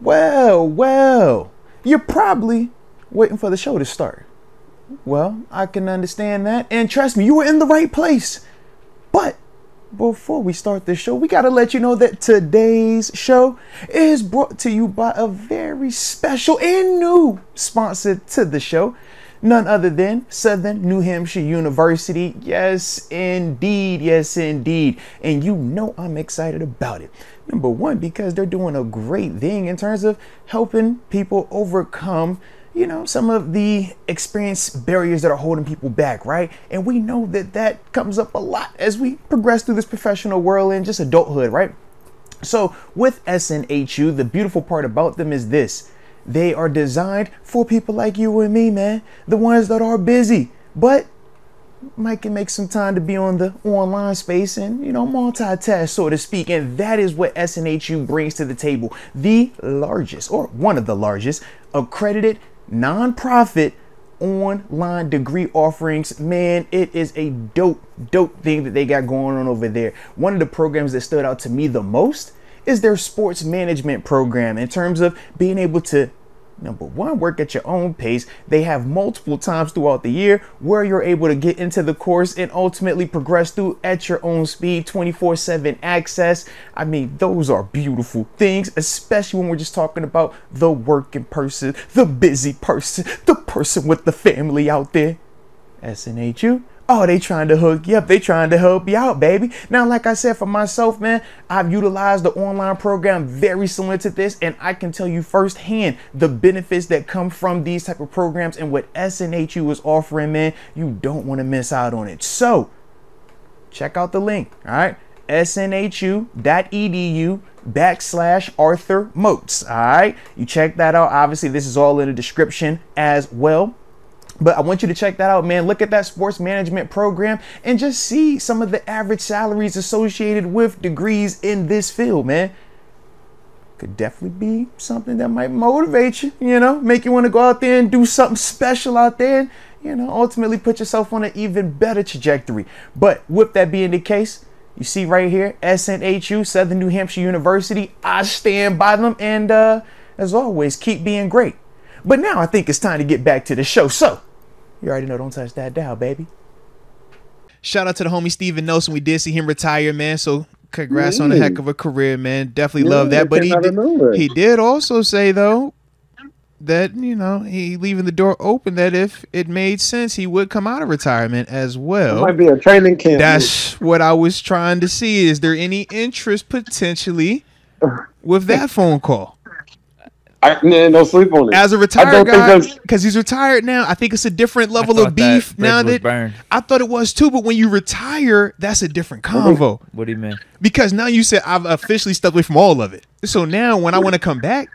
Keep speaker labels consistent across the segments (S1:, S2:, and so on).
S1: Well, you're probably waiting for the show to start. Well, I can understand that. And trust me, you were in the right place. But before we start the show, we got to let you know that today's show is brought to you by a very special and new sponsor to the show. None other than Southern New Hampshire University. Yes, indeed. Yes, indeed. And you know I'm excited about it. Number one, because they're doing a great thing in terms of helping people overcome, you know, some of the experience barriers that are holding people back, right? And we know that that comes up a lot as we progress through this professional world and just adulthood, right? So with SNHU, the beautiful part about them is this. They are designed for people like you and me, man. The ones that are busy, but might can make some time to be on the online space and, you know, multitask, so to speak. And that is what SNHU brings to the table. The largest, or one of the largest, accredited nonprofit online degree offerings. Man, it is a dope thing that they got going on over there. One of the programs that stood out to me the most is their sports management program, in terms of being able to, number one, work at your own pace. They have multiple times throughout the year where you're able to get into the course and ultimately progress through at your own speed, 24/7 access. I mean, those are beautiful things, especially when we're just talking about the working person, the busy person, the person with the family out there. SNHU. Oh, they trying to hook you up. They trying to help you out, baby. Now, like I said, for myself, man, I've utilized the online program very similar to this, and I can tell you firsthand the benefits that come from these type of programs, and what SNHU is offering, man. You don't want to miss out on it. So check out the link. All right. snhu.edu/Arthur Moats. All right. You check that out. Obviously, this is all in the description as well. But I want you to check that out, man. Look at that sports management program and just see some of the average salaries associated with degrees in this field, man. Could definitely be something that might motivate you, you know, make you want to go out there and do something special out there and, you know, ultimately put yourself on an even better trajectory. But with that being the case, you see right here, SNHU, Southern New Hampshire University. I stand by them, and as always, keep being great. But now I think it's time to get back to the show. So you already know, don't touch that dial, baby. Shout out to the homie Steven Nelson. We did see him retire, man. So congrats on a heck of a career, man. Definitely love that. But he did also say, though, that, you know, he leaving the door open that if it made sense, he would come out of retirement as well.
S2: It might be a training camp.
S1: That's what I was trying to see. Is there any interest potentially with that phone call?
S2: No sleep on it.
S1: As a retired guy, because he's retired now, I think it's a different level of beef now that I thought it was too. But when you retire, that's a different convo.
S3: What do you mean?
S1: Because now you said I've officially stepped away from all of it. So now when I want to come back,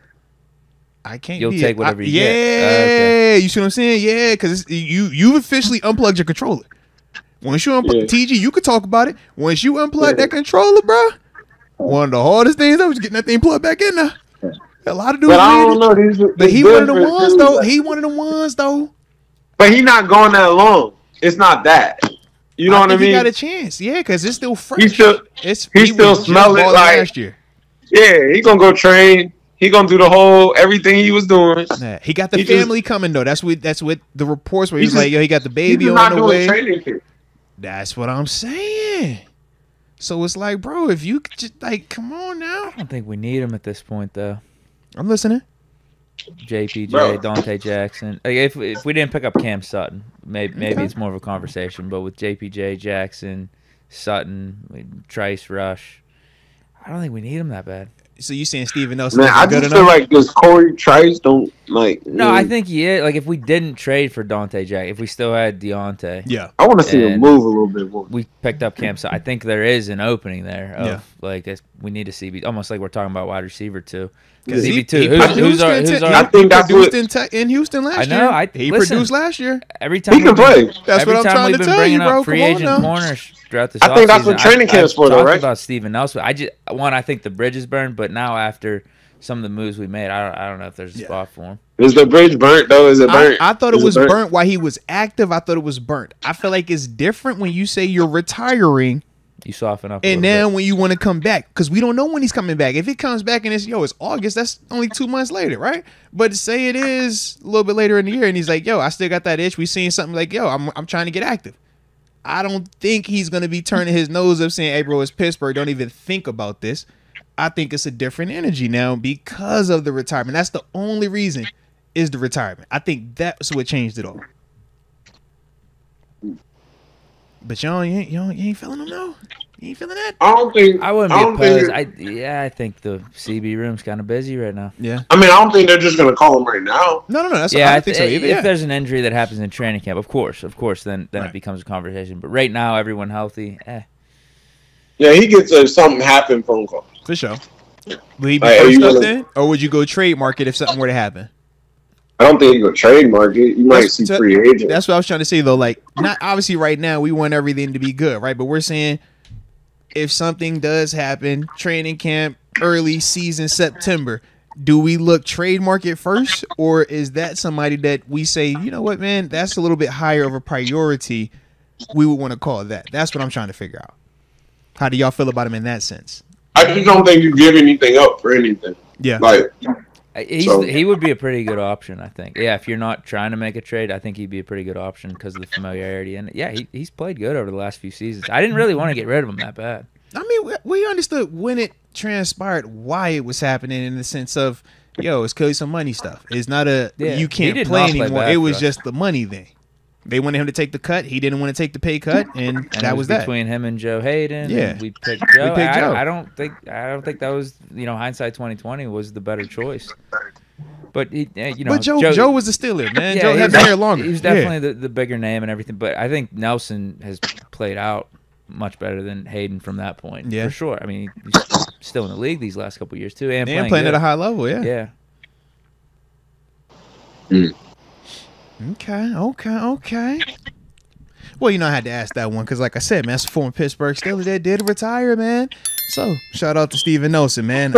S1: I can't.
S3: You'll take whatever you
S1: get.
S3: Yeah, okay.
S1: You see what I'm saying? Yeah, because you've officially unplugged your controller. Once you unplug TG, you could talk about it. Once you unplug that controller, bro, one of the hardest things was getting that thing plugged back in there. A lot of dudes,
S2: but I don't know.
S1: But he one of the ones though. He one of the ones though.
S2: But he not going that long. It's not that. You know what I mean?
S1: He got a chance, yeah, because it's still fresh.
S2: He still smell it like last year. Yeah, he gonna go train. He gonna do the whole everything he was doing.
S1: Yeah, he got the family coming though. That's what the reports where he's like, yo, he got the baby on the way. That's what I'm saying. So it's like, bro, if you could just like, come on now.
S3: I don't think we need him at this point though.
S1: I'm listening.
S3: JPJ, bro. Dante Jackson. Like if we didn't pick up Cam Sutton, maybe it's more of a conversation. But with JPJ, Jackson, Sutton, Trice, Rush, I don't think we need him that bad.
S1: So you saying Steven Nelson?
S2: Man, I just feel like this Corey Trice don't like.
S3: No, I think he is. Like if we didn't trade for Dante Jackson, if we still had Deontay,
S1: yeah,
S2: I want to see him move a little bit more.
S3: We picked up Cam Sutton. I think there is an opening there. Of, like we need a CB, almost like we're talking about wide receiver too. Because who's our
S2: I think that's
S1: produced in Houston last year.
S3: I know.
S1: He produced last year.
S3: Every time
S2: he can play.
S1: That's what I'm trying to tell you, bro.
S3: Free agent corners throughout this
S2: I think that's what training camp's for, though, right?
S3: About Steven Nelson. I think the bridge is burned, but now after some of the moves we made, I don't know if there's a spot for him.
S2: Is the bridge burnt though? Is it burnt?
S1: I thought it was burnt while he was active. I thought it was burnt. I feel like it's different when you say you're retiring
S3: You soften up.
S1: And then when you want to come back, because we don't know when he's coming back. If he comes back and it's August, that's only 2 months later, right? But say it is a little bit later in the year, and he's like, I still got that itch. We seen something like, I'm trying to get active. I don't think he's gonna be turning his nose up saying, "Hey, bro, it's Pittsburgh. Don't even think about this." I think it's a different energy now because of the retirement. That's the only reason is the retirement. I think that's what changed it all. But you ain't feeling him though. You ain't feeling that?
S3: I wouldn't be opposed. I think the CB room's kind of busy right now.
S1: Yeah.
S2: I mean, I don't think they're just gonna call him right now.
S1: No. That's I don't think so either.
S3: If there's an injury that happens in training camp, of course, then it becomes a conversation. But right now, everyone healthy.
S2: Yeah, he gets a something happen phone call.
S1: For sure. Will he be first up then, or would you go trademark it if something were to happen?
S2: I don't think you go trademark it. You might see free agent.
S1: That's what I was trying to say though. Like, not obviously right now we want everything to be good, right? But we're saying if something does happen, training camp, early season, September, do we look trademark it first, or is that somebody that we say, you know what, man, that's a little bit higher of a priority? We would want to call it that. That's what I'm trying to figure out. How do y'all feel about him in that sense?
S2: I just don't think you give anything up for anything.
S1: Yeah.
S2: Like.
S3: He would be a pretty good option, I think. Yeah, if you're not trying to make a trade, I think he'd be a pretty good option because of the familiarity. And yeah, he's played good over the last few seasons. I didn't really want to get rid of him that bad.
S1: I mean, we understood when it transpired why it was happening in the sense of, it's because of some money stuff. It's not you can't play anymore. It was just the money thing. They wanted him to take the cut. He didn't want to take the pay cut, and that was that.
S3: Between him and Joe Hayden.
S1: Yeah,
S3: we picked Joe. I don't think that was hindsight 2020 was the better choice. But
S1: but Joe was the Steeler, man. Yeah, Joe had been there longer.
S3: He was definitely the bigger name and everything. But I think Nelson has played out much better than Hayden from that point. Yeah, for sure. I mean, he's still in the league these last couple of years too, and playing
S1: at a high level. Yeah.
S3: Yeah.
S2: Mm.
S1: Okay. Well, I had to ask that one because, like I said, man, that's a former Pittsburgh Steeler that did retire, man. So, shout out to Steven Nelson, man.